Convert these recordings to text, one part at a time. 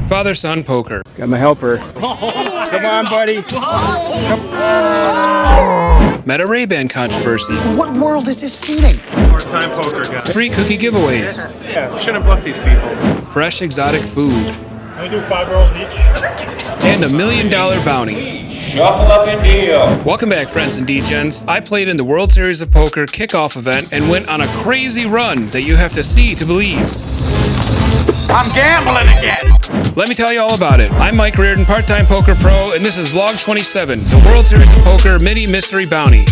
Father-son poker. Got my helper. Come on, buddy. Met a Ray-Ban controversy. What world is this feeding? Part-time poker guy. Free cookie giveaways. Yeah, shouldn't bluff these people. Fresh exotic food. Can we do 5 rolls each? And $1 million bounty. Shuffle up and deal. Welcome back, friends and D-Gens. I played in the World Series of Poker kickoff event and went on a crazy run that you have to see to believe. I'm gambling again. Let me tell you all about it. I'm Mike Reardon, part-time poker pro, and this is Vlog 27, the World Series of Poker Mini Mystery Bounty.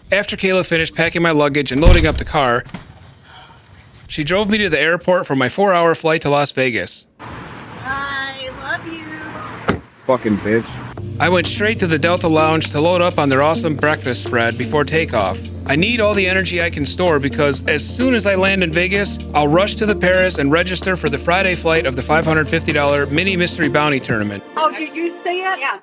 After Kayla finished packing my luggage and loading up the car, she drove me to the airport for my 4-hour flight to Las Vegas. I love you. Fucking bitch. I went straight to the Delta Lounge to load up on their awesome breakfast spread before takeoff. I need all the energy I can store because as soon as I land in Vegas, I'll rush to the Paris and register for the Friday flight of the $550 Mini Mystery Bounty Tournament. Oh, did you see it? Yeah.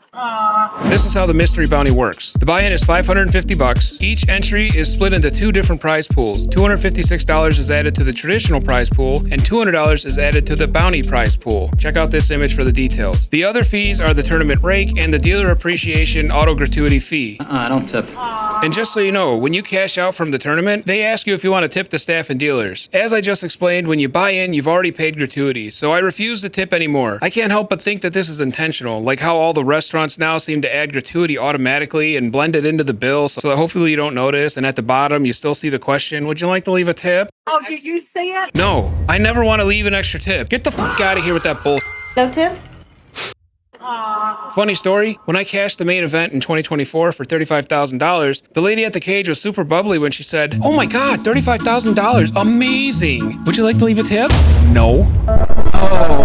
This is how the Mystery Bounty works. The buy-in is $550. Each entry is split into 2 different prize pools. $256 is added to the traditional prize pool, and $200 is added to the bounty prize pool. Check out this image for the details. The other fees are the tournament rake and the dealer appreciation auto gratuity fee. I don't tip. And just so you know, when you cash out from the tournament, they ask you if you want to tip the staff and dealers. As I just explained, when you buy in, you've already paid gratuity, so I refuse to tip anymore. I can't help but think that this is intentional, like how all the restaurants now seem to add gratuity automatically and blend it into the bill, so that hopefully you don't notice, and at the bottom you still see the question, would you like to leave a tip? Oh, did you see it? No, I never want to leave an extra tip. Get the fuck out of here with that bull. No tip? Funny story, when I cashed the main event in 2024 for $35,000, the lady at the cage was super bubbly when she said, "Oh my god, $35,000, amazing! Would you like to leave a tip?" No. Oh.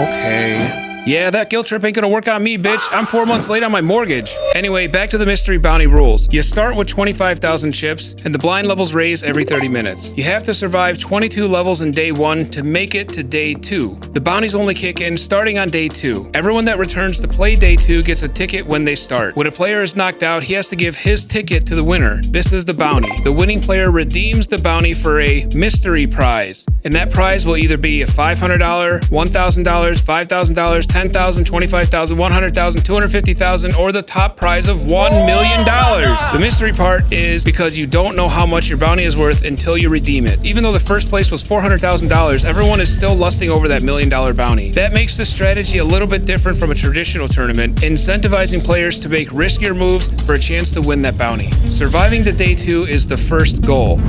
Okay. Yeah, that guilt trip ain't gonna work on me, bitch. I'm 4 months late on my mortgage. Anyway, back to the Mystery Bounty rules. You start with 25,000 chips, and the blind levels raise every 30 minutes. You have to survive 22 levels in day 1 to make it to day 2. The bounties only kick in starting on day 2. Everyone that returns to play day 2 gets a ticket when they start. When a player is knocked out, he has to give his ticket to the winner. This is the bounty. The winning player redeems the bounty for a mystery prize, and that prize will either be a $500, $1,000, $5,000, $10,000, $25,000, $100,000, $250,000, or the top prize of $1 million. The mystery part is because you don't know how much your bounty is worth until you redeem it. Even though the first place was $400,000, everyone is still lusting over that $1 million bounty. That makes this strategy a little bit different from a traditional tournament, incentivizing players to make riskier moves for a chance to win that bounty. Surviving to day 2 is the first goal.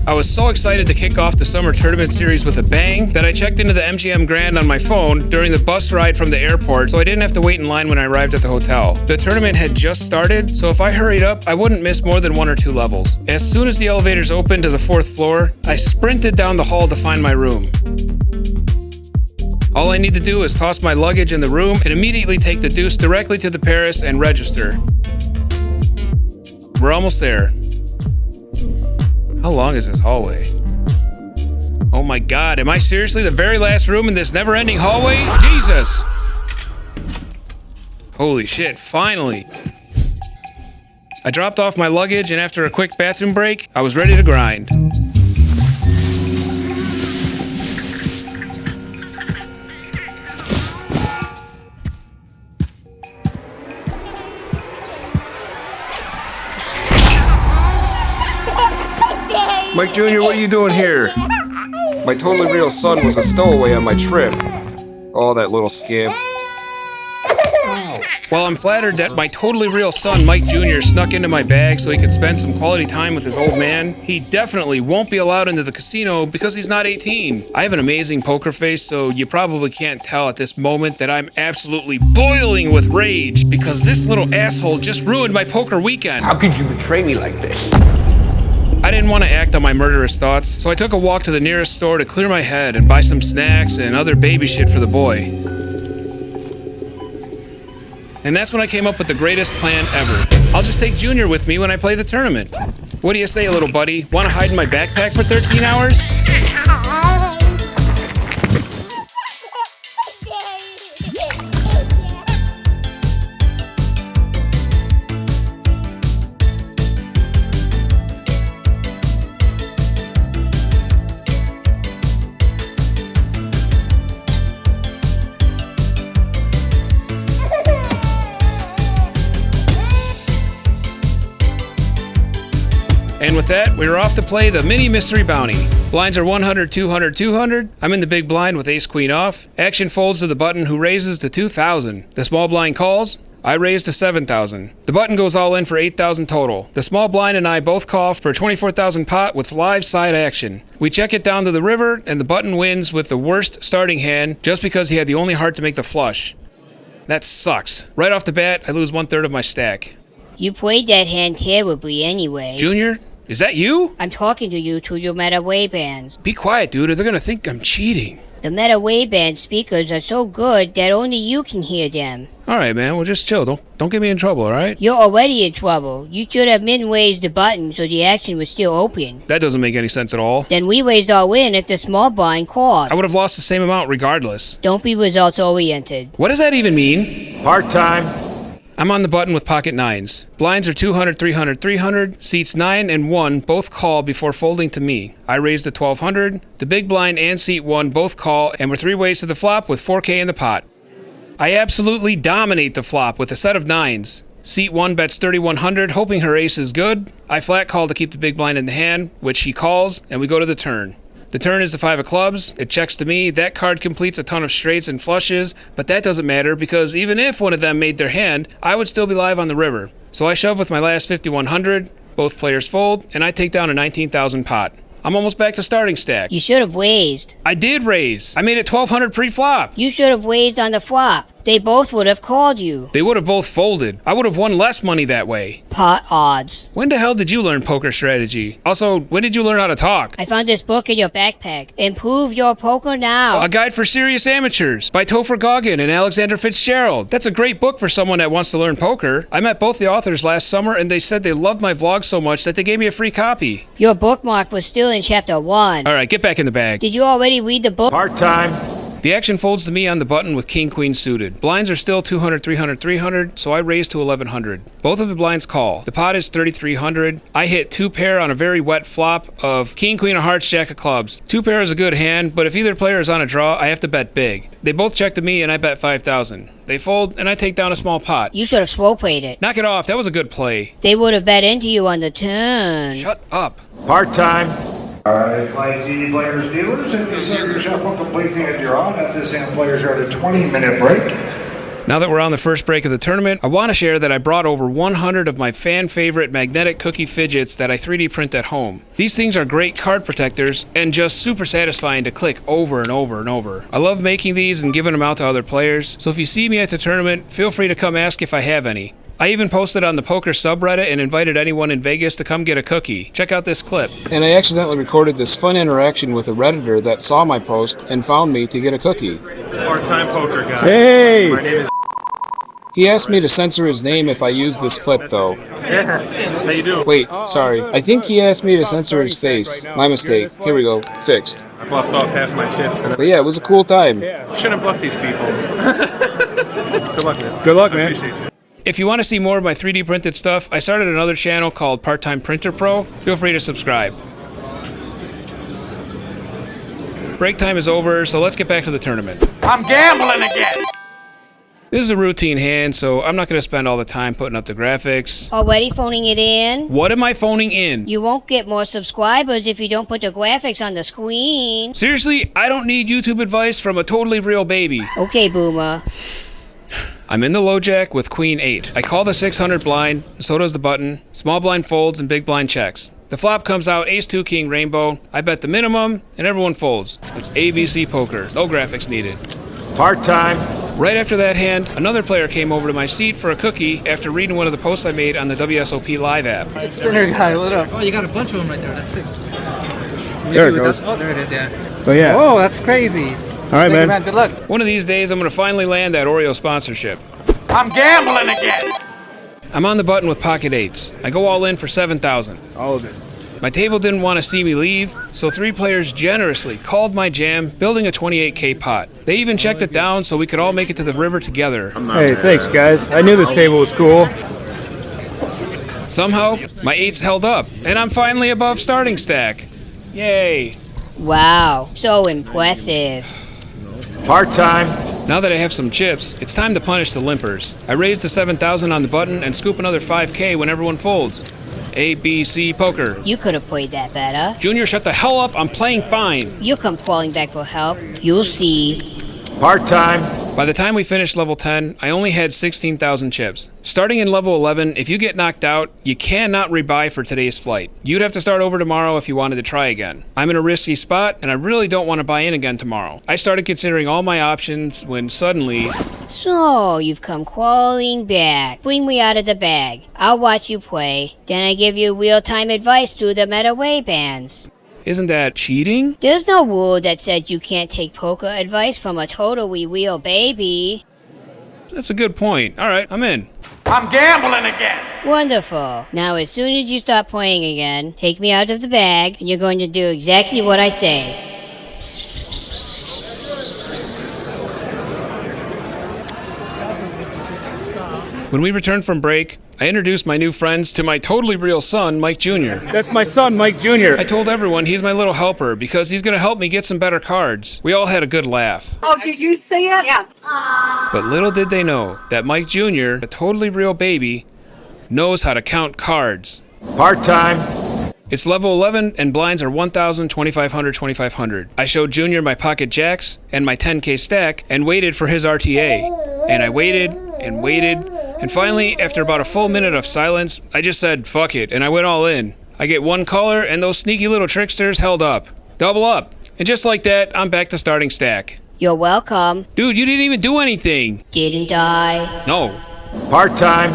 I was so excited to kick off the summer tournament series with a bang that I checked into the MGM Grand on my phone during the bus ride from the airport, so I didn't have to wait in line when I arrived at the hotel. The tournament had just started, so if I hurried up, I wouldn't miss more than 1 or 2 levels. As soon as the elevators opened to the 4th floor, I sprinted down the hall to find my room. All I need to do is toss my luggage in the room and immediately take the deuce directly to the Paris and register. We're almost there. How long is this hallway? Oh my god, am I seriously the very last room in this never-ending hallway? Jesus! Holy shit, finally! I dropped off my luggage, and after a quick bathroom break, I was ready to grind. Mike Jr., what are you doing here? My totally real son was a stowaway on my trip. Oh, that little scamp. While I'm flattered that my totally real son, Mike Jr., snuck into my bag so he could spend some quality time with his old man, he definitely won't be allowed into the casino because he's not 18. I have an amazing poker face, so you probably can't tell at this moment that I'm absolutely boiling with rage because this little asshole just ruined my poker weekend. How could you betray me like this? I didn't want to act on my murderous thoughts, so I took a walk to the nearest store to clear my head and buy some snacks and other baby shit for the boy. And that's when I came up with the greatest plan ever. I'll just take Junior with me when I play the tournament. What do you say, little buddy? Want to hide in my backpack for 13 hours? that, we are off to play the mini mystery bounty. Blinds are 100, 200, 200. I'm in the big blind with ace queen off. Action folds to the button who raises to 2,000. The small blind calls. I raise to 7,000. The button goes all in for 8,000 total. The small blind and I both call for 24,000 pot with live side action. We check it down to the river, and the button wins with the worst starting hand just because he had the only heart to make the flush. That sucks. Right off the bat, I lose 1/3 of my stack. You played that hand terribly anyway. Junior, is that you? I'm talking to you through your Meta Wavebands. Be quiet, dude, or they're gonna think I'm cheating. The Meta Waveband speakers are so good that only you can hear them. Alright, man, well just chill. Don't get me in trouble, alright? You're already in trouble. You should have min-raised the button so the action was still open. That doesn't make any sense at all. Then we raised all in if the small blind called. I would have lost the same amount regardless. Don't be results oriented. What does that even mean? Part-time. I'm on the button with pocket nines. Blinds are 200, 300, 300. Seats 9 and 1 both call before folding to me. I raise to 1,200. The big blind and seat 1 both call, and we're 3 ways to the flop with 4K in the pot. I absolutely dominate the flop with a set of 9s. Seat 1 bets 3,100, hoping her ace is good. I flat call to keep the big blind in the hand, which she calls, and we go to the turn. The turn is the 5 of clubs. It checks to me. That card completes a ton of straights and flushes, but that doesn't matter because even if one of them made their hand, I would still be live on the river. So I shove with my last 5,100. Both players fold, and I take down a 19,000 pot. I'm almost back to starting stack. You should have raised. I did raise. I made it 1,200 pre-flop. You should have raised on the flop. They both would have called you. They would have both folded. I would have won less money that way. Pot odds. When the hell did you learn poker strategy? Also, when did you learn how to talk? I found this book in your backpack. Improve your poker now. A Guide for Serious Amateurs by Topher Goggin and Alexander Fitzgerald. That's a great book for someone that wants to learn poker. I met both the authors last summer and they said they loved my vlog so much that they gave me a free copy. Your bookmark was still in chapter 1. All right, get back in the bag. Did you already read the book? Part-time. The action folds to me on the button with king queen suited. Blinds are still 200, 300, 300, so I raise to 1,100. Both of the blinds call. The pot is 3,300. I hit 2 pair on a very wet flop of king queen of hearts, jack of clubs. 2 pair is a good hand, but if either player is on a draw, I have to bet big. They both check to me and I bet 5,000. They fold and I take down a small pot. You should have slow played it. Knock it off, that was a good play. They would have bet into you on the turn. Shut up. Part-time. Alright, flight D players, dealers, if you see your shuffle completely and you're on, FSM players are at a 20-minute break. Now that we're on the first break of the tournament, I want to share that I brought over 100 of my fan favorite magnetic cookie fidgets that I 3D print at home. These things are great card protectors and just super satisfying to click over and over and over. I love making these and giving them out to other players, so if you see me at the tournament, feel free to come ask if I have any. I even posted on the poker subreddit and invited anyone in Vegas to come get a cookie. Check out this clip. And I accidentally recorded this fun interaction with a Redditor that saw my post and found me to get a cookie. Part-time poker guy. Hey! My name is He asked me to censor his name if I use this clip, though. Yes. How you doing? Wait, sorry. I think he asked me to censor his face. My mistake. Here we go. Fixed. I bluffed off half my chips. But yeah, it was a cool time. Shouldn't bluff these people. Good luck, man. Good luck, I man. appreciate you. If you want to see more of my 3D printed stuff, I started another channel called Part-Time Printer Pro. Feel free to subscribe. Break time is over, so let's get back to the tournament. I'm gambling again. This is a routine hand, so I'm not going to spend all the time putting up the graphics. Already phoning it in? What am I phoning in? You won't get more subscribers if you don't put the graphics on the screen. Seriously, I don't need YouTube advice from a totally real baby. Okay, Boomer. I'm in the low jack with queen 8. I call the 600 blind, so does the button. Small blind folds and big blind checks. The flop comes out ace 2 king rainbow. I bet the minimum and everyone folds. It's ABC poker, no graphics needed. Part-time. Right after that hand, another player came over to my seat for a cookie after reading one of the posts I made on the WSOP Live app. Spinner guy, what up? Oh, you got a bunch of them right there. That's sick. There it goes. Oh, there it is, yeah. But yeah. Oh, that's crazy. All right, Thank you, man. Good luck. One of these days, I'm going to finally land that Oreo sponsorship. I'm gambling again. I'm on the button with pocket 8s. I go all in for 7,000. All of it. My table didn't want to see me leave, so 3 players generously called my jam, building a 28K pot. They even checked it down so we could all make it to the river together. Hey, thanks, guys. I knew this table was cool. Somehow, my 8s held up, and I'm finally above starting stack. Yay. Wow, so impressive. Part-time. Now that I have some chips, it's time to punish the limpers. I raise to 7,000 on the button and scoop another 5K when everyone folds. ABC poker. You could have played that better. Junior, shut the hell up. I'm playing fine. You'll come crawling back for help. You'll see. Part-time. By the time we finished level 10, I only had 16,000 chips. Starting in level 11, if you get knocked out, you cannot rebuy for today's flight. You'd have to start over tomorrow if you wanted to try again. I'm in a risky spot, and I really don't want to buy in again tomorrow. I started considering all my options when suddenly... So, you've come crawling back. Bring me out of the bag. I'll watch you play. Then I give you real-time advice through the MetaWay bands. Isn't that cheating? There's no rule that says you can't take poker advice from a totally real baby. That's a good point. All right, I'm in. I'm gambling again. Wonderful. Now as soon as you stop playing again, take me out of the bag, and you're going to do exactly what I say. When we returned from break, I introduced my new friends to my totally real son, Mike Jr. That's my son, Mike Jr. I told everyone he's my little helper because he's going to help me get some better cards. We all had a good laugh. Oh, did you see it? Yeah. But little did they know that Mike Jr., a totally real baby, knows how to count cards. Part-time. It's level 11 and blinds are 1,000, 2,500, 2,500. I showed Junior my pocket jacks and my 10K stack and waited for his RTA. And I waited and waited. And finally, after about a full minute of silence, I just said, fuck it, and I went all in. I get one color, and those sneaky little tricksters held up. Double up. And just like that, I'm back to starting stack. You're welcome. Dude, you didn't even do anything. Didn't I? No. Part-time.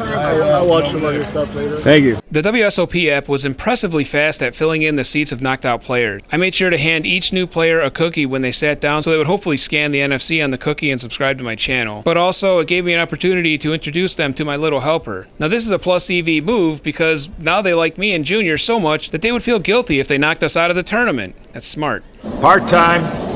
I'll watch some of your stuff later. Thank you. The WSOP app was impressively fast at filling in the seats of knocked out players. I made sure to hand each new player a cookie when they sat down so they would hopefully scan the NFC on the cookie and subscribe to my channel. But also, it gave me an opportunity to introduce them to my little helper. Now this is a plus EV move because now they like me and Junior so much that they would feel guilty if they knocked us out of the tournament. That's smart. Part-time.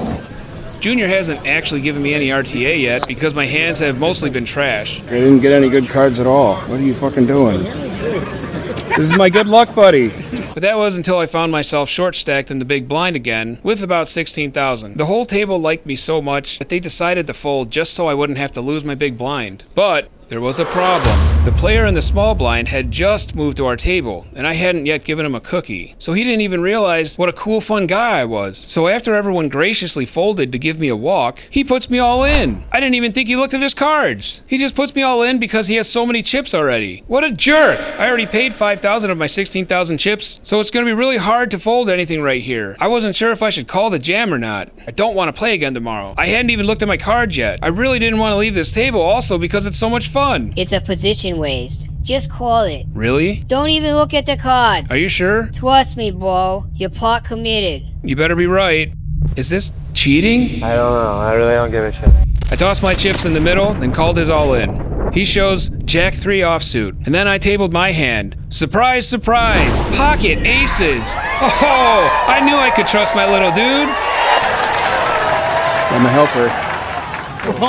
Junior hasn't actually given me any RTA yet because my hands have mostly been trash. I didn't get any good cards at all. What are you fucking doing? This is my good luck, buddy. But that was until I found myself short-stacked in the big blind again, with about 16,000. The whole table liked me so much that they decided to fold just so I wouldn't have to lose my big blind. But there was a problem. The player in the small blind had just moved to our table, and I hadn't yet given him a cookie. So he didn't even realize what a cool, fun guy I was. So after everyone graciously folded to give me a walk, he puts me all in. I didn't even think he looked at his cards. He just puts me all in because he has so many chips already. What a jerk! I already paid 5,000 of my 16,000 chips, so it's gonna be really hard to fold anything right here. I wasn't sure if I should call the jam or not. I don't want to play again tomorrow. I hadn't even looked at my cards yet. I really didn't want to leave this table also because it's so much fun. It's a position waste. Just call it. Really? Don't even look at the card. Are you sure? Trust me, bro. You're pot committed. You better be right. Is this cheating? I don't know. I really don't give a shit. I tossed my chips in the middle and called his all in. He shows Jack 3 offsuit. And then I tabled my hand. Surprise, surprise! Pocket aces! Oh, I knew I could trust my little dude. I'm a helper. Come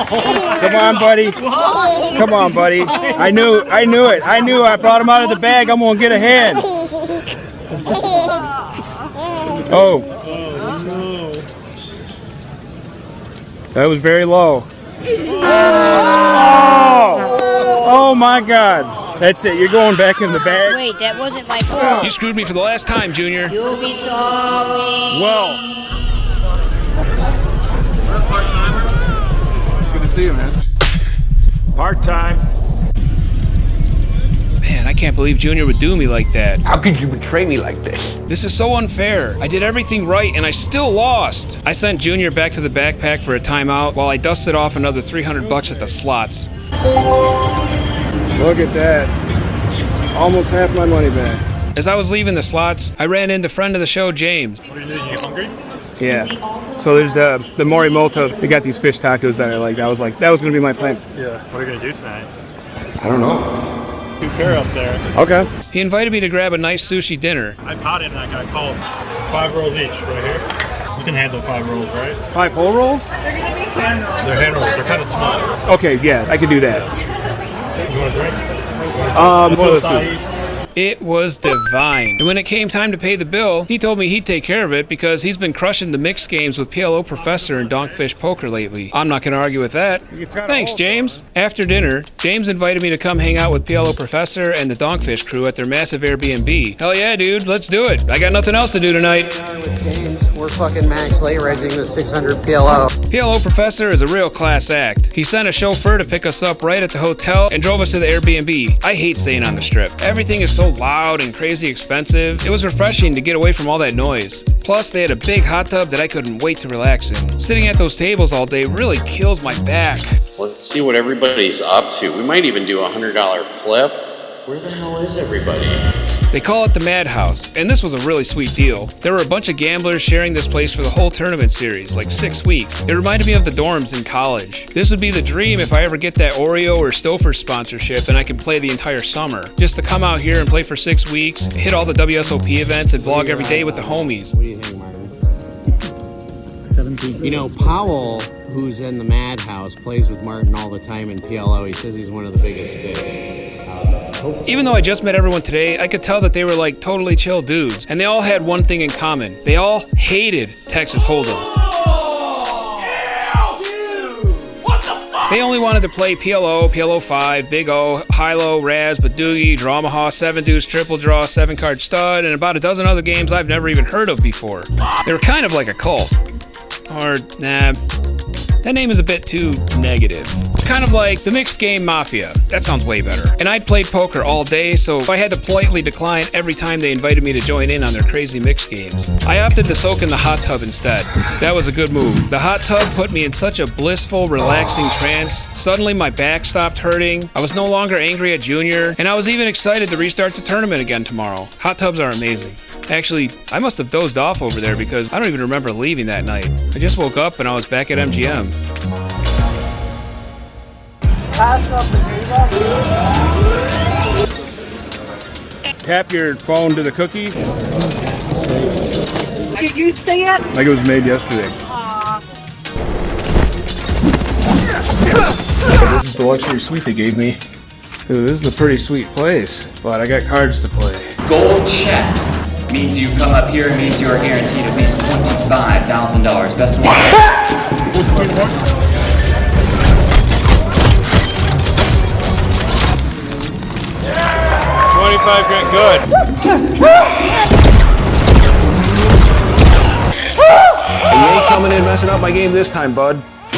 on, buddy. Come on, buddy. I knew it. I knew I brought him out of the bag. I'm gonna get a hand. Oh. That was very low. Oh my God. That's it. You're going back in the bag. Wait, that wasn't my fault. You screwed me for the last time, Junior. You'll be sorry. Well. See you, man. Part-time. Man, I can't believe Junior would do me like that. How could you betray me like this? This is so unfair. I did everything right and I still lost. I sent Junior back to the backpack for a timeout while I dusted off another $300 at the slots. Look at that. Almost half my money back. As I was leaving the slots, I ran into friend of the show, James. What are you doing? You hungry? Yeah. So there's the Morimoto. They got these fish tacos that I like. That was gonna be my plan. Yeah. What are you gonna do tonight? I don't know. 2 pair up there. Okay. He invited me to grab a nice sushi dinner. I potted and I got called 5 rolls each right here. You can handle 5 rolls, right? 5 whole rolls? They're hand rolls. They're kind of small. Okay, yeah, I can do that. You want a drink? One of those two. Acais? It was divine. And when it came time to pay the bill, he told me he'd take care of it because he's been crushing the mixed games with PLO Professor and Donkfish Poker lately. I'm not gonna argue with that. Thanks, James. After dinner, James invited me to come hang out with PLO Professor and the Donkfish crew at their massive Airbnb. Hell yeah, dude, let's do it. I got nothing else to do tonight. With James, we're fucking max late raising the 600 PLO. PLO Professor is a real class act. He sent a chauffeur to pick us up right at the hotel and drove us to the Airbnb. I hate staying on the strip. Everything is so loud and crazy expensive. It was refreshing to get away from all that noise. Plus, they had a big hot tub that I couldn't wait to relax in. Sitting at those tables all day really kills my back. Let's see what everybody's up to. We might even do a $100 flip. Where the hell is everybody? They call it the Madhouse, and this was a really sweet deal. There were a bunch of gamblers sharing this place for the whole tournament series, like 6 weeks. It reminded me of the dorms in college. This would be the dream if I ever get that Oreo or Stouffer's sponsorship and I can play the entire summer. Just to come out here and play for 6 weeks, hit all the WSOP events, and vlog every day with the homies. What do you think, Martin? 17. You know, Powell, who's in the Madhouse, plays with Martin all the time in PLO. He says he's one of the biggest fish. Even though I just met everyone today, I could tell that they were like totally chill dudes. And they all had one thing in common. They all hated Texas Holdem. They only wanted to play PLO, PLO 5, Big O, High-Low, Raz, Badoogie, Dramaha, 7 Deuce, Triple Draw, 7-Card Stud, and about a dozen other games I've never even heard of before. They were kind of like a cult. Or, nah, that name is a bit too negative. Kind of like the Mixed Game Mafia. That sounds way better. And I'd played poker all day, so I had to politely decline every time they invited me to join in on their crazy mixed games. I opted to soak in the hot tub instead. That was a good move. The hot tub put me in such a blissful, relaxing trance. Suddenly my back stopped hurting. I was no longer angry at Junior, and I was even excited to restart the tournament again tomorrow. Hot tubs are amazing. Actually, I must have dozed off over there because I don't even remember leaving that night. I just woke up and I was back at MGM. Tap your phone to the cookie Did you see it? like it was made yesterday. This is the luxury suite they gave me. Ooh, this is a pretty sweet place, but I got cards to play. Gold chest means you come up here, it means you are guaranteed at least $25,000. Best of luck. 25 grand, good. You ain't coming in messing up my game this time, bud.